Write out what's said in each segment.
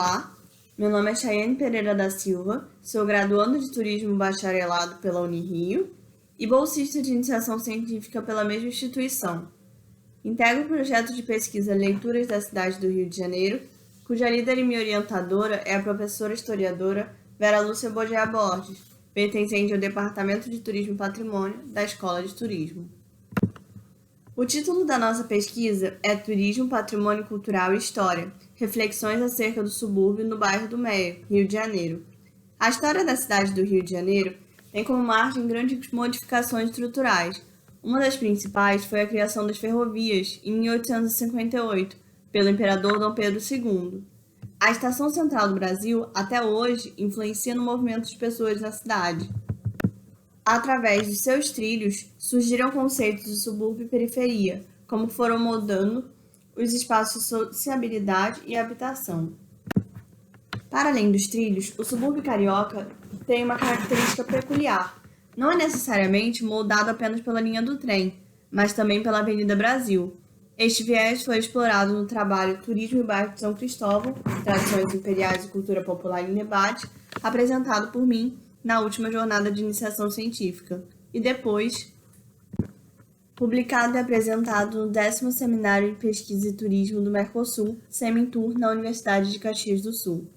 Olá, meu nome é Chayane Pereira da Silva, sou graduanda de Turismo Bacharelado pela Unirio e bolsista de Iniciação Científica pela mesma instituição. Integro o projeto de pesquisa Leituras da Cidade do Rio de Janeiro, cuja líder e minha orientadora é a professora historiadora Vera Lúcia Bogea Borges, pertencente ao Departamento de Turismo e Patrimônio da Escola de Turismo. O título da nossa pesquisa é Turismo, Patrimônio Cultural e História, reflexões acerca do subúrbio no bairro do Meia, Rio de Janeiro. A história da cidade do Rio de Janeiro tem como margem grandes modificações estruturais. Uma das principais foi a criação das ferrovias, em 1858, pelo imperador Dom Pedro II. A Estação Central do Brasil, até hoje, influencia no movimento de pessoas na cidade. Através de seus trilhos, surgiram conceitos de subúrbio e periferia, como foram moldando os espaços de sociabilidade e habitação. Para além dos trilhos, o subúrbio carioca tem uma característica peculiar. Não é necessariamente moldado apenas pela linha do trem, mas também pela Avenida Brasil. Este viés foi explorado no trabalho Turismo e Bairro de São Cristóvão, Tradições Imperiais e Cultura Popular em Debate, apresentado por mim na última jornada de iniciação científica, e depois publicado e apresentado no 10º Seminário de Pesquisa e Turismo do Mercosul, Semintur, na Universidade de Caxias do Sul.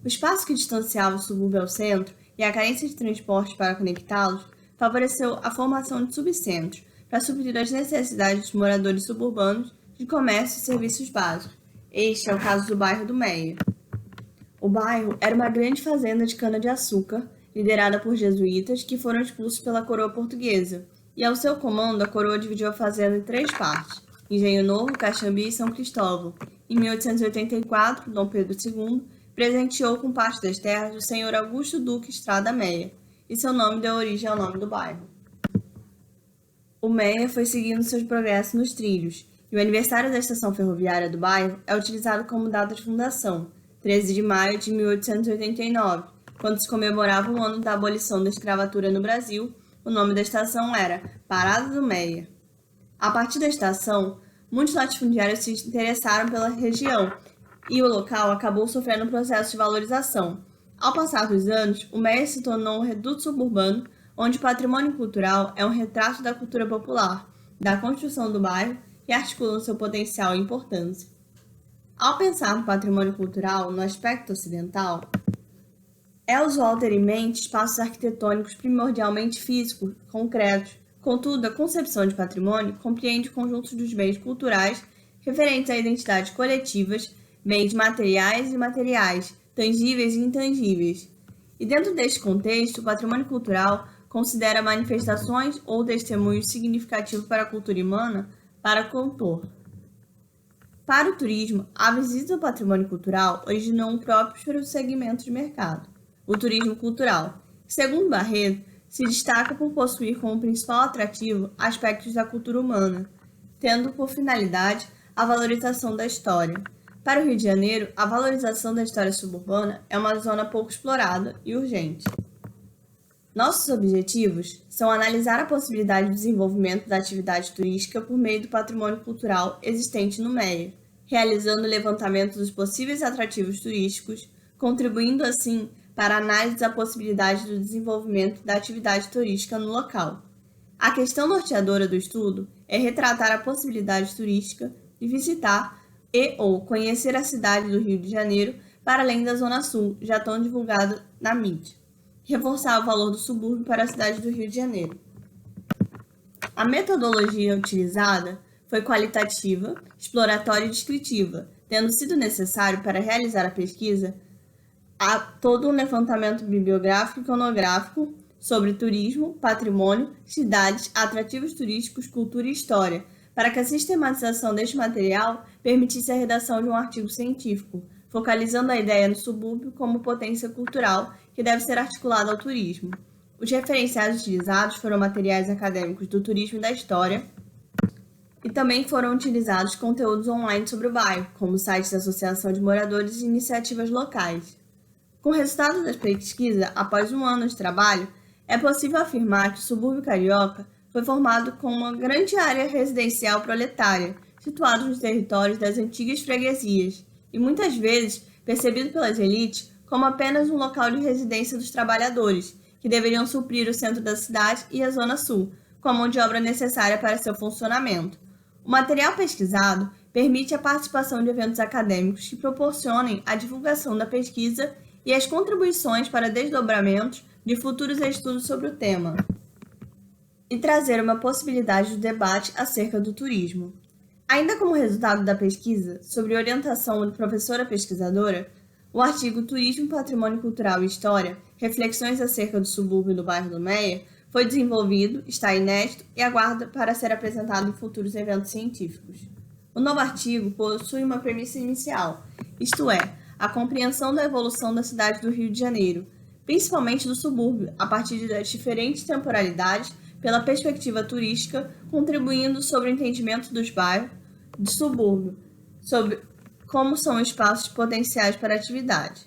O espaço que distanciava o subúrbio ao centro e a carência de transporte para conectá-los favoreceu a formação de subcentros para suprir as necessidades dos moradores suburbanos de comércio e serviços básicos. Este é o caso do bairro do Meia. O bairro era uma grande fazenda de cana-de-açúcar, liderada por jesuítas que foram expulsos pela coroa portuguesa, e ao seu comando a coroa dividiu a fazenda em 3 partes, Engenho Novo, Caxambi e São Cristóvão. Em 1884, Dom Pedro II presenteou com parte das terras o senhor Augusto Duque Estrada Meia, e seu nome deu origem ao nome do bairro. O Meia foi seguindo seus progressos nos trilhos, e o aniversário da estação ferroviária do bairro é utilizado como data de fundação, 13 de maio de 1889, quando se comemorava o ano da abolição da escravatura no Brasil. O nome da estação era Parada do Meia. A partir da estação, muitos latifundiários se interessaram pela região e o local acabou sofrendo um processo de valorização. Ao passar dos anos, o Meia se tornou um reduto suburbano, onde o patrimônio cultural é um retrato da cultura popular, da construção do bairro e articula seu potencial e importância. Ao pensar no patrimônio cultural no aspecto ocidental, é usual ter em mente espaços arquitetônicos primordialmente físicos, concretos. Contudo, a concepção de patrimônio compreende o conjunto dos bens culturais referentes a identidades coletivas, bens materiais e imateriais, tangíveis e intangíveis. E dentro deste contexto, o patrimônio cultural considera manifestações ou testemunhos significativos para a cultura humana para compor. Para o turismo, a visita ao patrimônio cultural originou um próprio segmento de mercado, o turismo cultural, que, segundo Barreto, se destaca por possuir como principal atrativo aspectos da cultura humana, tendo por finalidade a valorização da história. Para o Rio de Janeiro, a valorização da história suburbana é uma zona pouco explorada e urgente. Nossos objetivos são analisar a possibilidade de desenvolvimento da atividade turística por meio do patrimônio cultural existente no Meia, realizando o levantamento dos possíveis atrativos turísticos, contribuindo assim para a análise da possibilidade do desenvolvimento da atividade turística no local. A questão norteadora do estudo é retratar a possibilidade turística de visitar ou conhecer a cidade do Rio de Janeiro para além da Zona Sul, já tão divulgada na mídia. Reforçar o valor do subúrbio para a cidade do Rio de Janeiro. A metodologia utilizada foi qualitativa, exploratória e descritiva, tendo sido necessário para realizar a pesquisa há todo um levantamento bibliográfico e iconográfico sobre turismo, patrimônio, cidades, atrativos turísticos, cultura e história, para que a sistematização deste material permitisse a redação de um artigo científico, focalizando a ideia no subúrbio como potência cultural que deve ser articulada ao turismo. Os referenciais utilizados foram materiais acadêmicos do turismo e da história, e também foram utilizados conteúdos online sobre o bairro, como sites da Associação de Moradores e iniciativas locais. Com o resultado da pesquisa, após 1 ano de trabalho, é possível afirmar que o subúrbio carioca foi formado com uma grande área residencial proletária, situada nos territórios das antigas freguesias, e muitas vezes percebido pelas elites como apenas um local de residência dos trabalhadores, que deveriam suprir o centro da cidade e a zona sul, com a mão de obra necessária para seu funcionamento. O material pesquisado permite a participação de eventos acadêmicos que proporcionem a divulgação da pesquisa e as contribuições para desdobramentos de futuros estudos sobre o tema, e trazer uma possibilidade de debate acerca do turismo. Ainda como resultado da pesquisa, sob orientação da professora pesquisadora, o artigo Turismo, Patrimônio Cultural e História, reflexões acerca do subúrbio do bairro do Meia, foi desenvolvido, está inédito e aguarda para ser apresentado em futuros eventos científicos. O novo artigo possui uma premissa inicial, isto é, a compreensão da evolução da cidade do Rio de Janeiro, principalmente do subúrbio, a partir das diferentes temporalidades, pela perspectiva turística, contribuindo sobre o entendimento dos bairros do subúrbio, sobre como são espaços potenciais para atividade.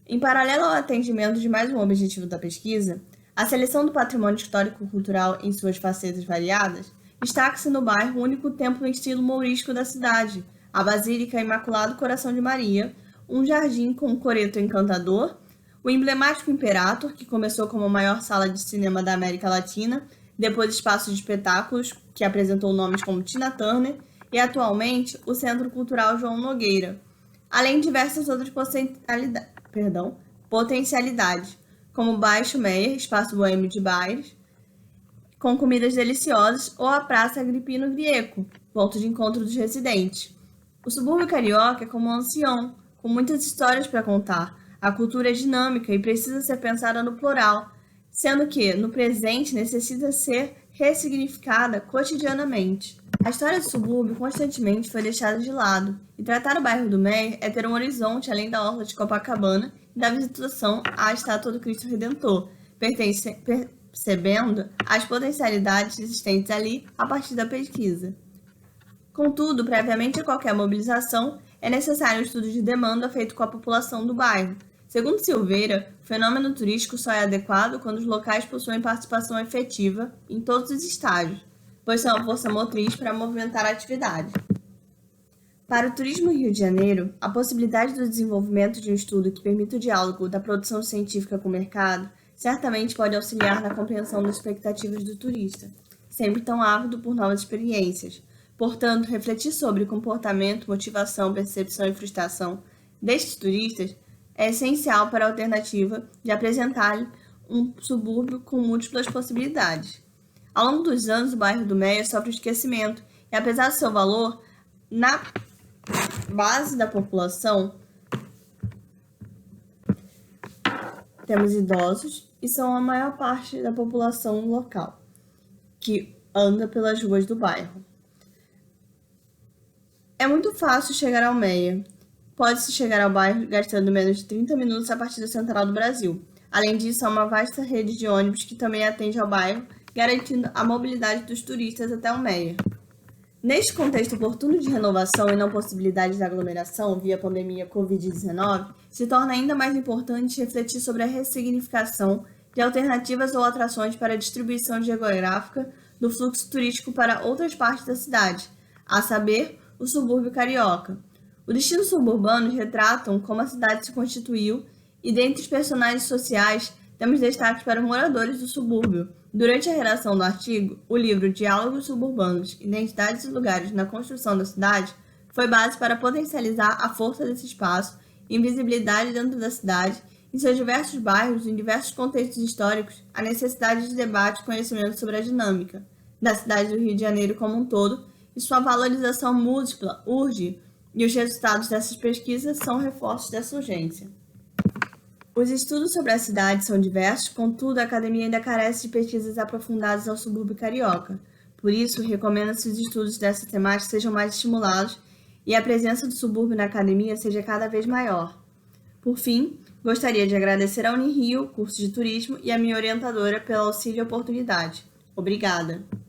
Em paralelo ao atendimento de mais um objetivo da pesquisa, a seleção do patrimônio histórico-cultural em suas facetas variadas, destaca-se no bairro o único templo em estilo mourístico da cidade, a Basílica Imaculado Coração de Maria, um jardim com um coreto encantador, o emblemático Imperator, que começou como a maior sala de cinema da América Latina, depois espaço de espetáculos, que apresentou nomes como Tina Turner, e atualmente o Centro Cultural João Nogueira, além de diversas outras potencialidades, como o Baixo Meia, espaço boêmio de bares, com comidas deliciosas, ou a Praça Agripino Grieco, ponto de encontro dos residentes. O subúrbio carioca é como um ancião, com muitas histórias para contar. A cultura é dinâmica e precisa ser pensada no plural, sendo que, no presente, necessita ser ressignificada cotidianamente. A história do subúrbio constantemente foi deixada de lado, e tratar o bairro do Meia é ter um horizonte além da orla de Copacabana e da visitação à estátua do Cristo Redentor, percebendo as potencialidades existentes ali a partir da pesquisa. Contudo, previamente a qualquer mobilização, é necessário um estudo de demanda feito com a população do bairro. Segundo Silveira, o fenômeno turístico só é adequado quando os locais possuem participação efetiva em todos os estágios, pois são a força motriz para movimentar a atividade. Para o turismo no Rio de Janeiro, a possibilidade do desenvolvimento de um estudo que permita o diálogo da produção científica com o mercado certamente pode auxiliar na compreensão das expectativas do turista, sempre tão ávido por novas experiências. Portanto, refletir sobre comportamento, motivação, percepção e frustração destes turistas é essencial para a alternativa de apresentar-lhe um subúrbio com múltiplas possibilidades. Ao longo dos anos, o bairro do Meia sofre esquecimento e, apesar do seu valor, na base da população, temos idosos e são a maior parte da população local que anda pelas ruas do bairro. É muito fácil chegar ao Meia. Pode-se chegar ao bairro gastando menos de 30 minutos a partir da Central do Brasil. Além disso, há uma vasta rede de ônibus que também atende ao bairro, garantindo a mobilidade dos turistas até o Meia. Neste contexto oportuno de renovação e não possibilidade de aglomeração via pandemia Covid-19, se torna ainda mais importante refletir sobre a ressignificação de alternativas ou atrações para a distribuição geográfica do fluxo turístico para outras partes da cidade, a saber, o subúrbio carioca. Os destinos suburbanos retratam como a cidade se constituiu e, dentre os personagens sociais, temos destaques para os moradores do subúrbio. Durante a redação do artigo, o livro Diálogos Suburbanos, Identidades e Lugares na Construção da Cidade foi base para potencializar a força desse espaço e invisibilidade dentro da cidade, em seus diversos bairros e em diversos contextos históricos, a necessidade de debate e conhecimento sobre a dinâmica da cidade do Rio de Janeiro como um todo e sua valorização múltipla urge, e os resultados dessas pesquisas são reforços dessa urgência. Os estudos sobre a cidade são diversos, contudo, a academia ainda carece de pesquisas aprofundadas ao subúrbio carioca. Por isso, recomenda-se que os estudos dessa temática sejam mais estimulados e a presença do subúrbio na academia seja cada vez maior. Por fim, gostaria de agradecer à Unirio, curso de turismo, e à minha orientadora pelo auxílio e oportunidade. Obrigada!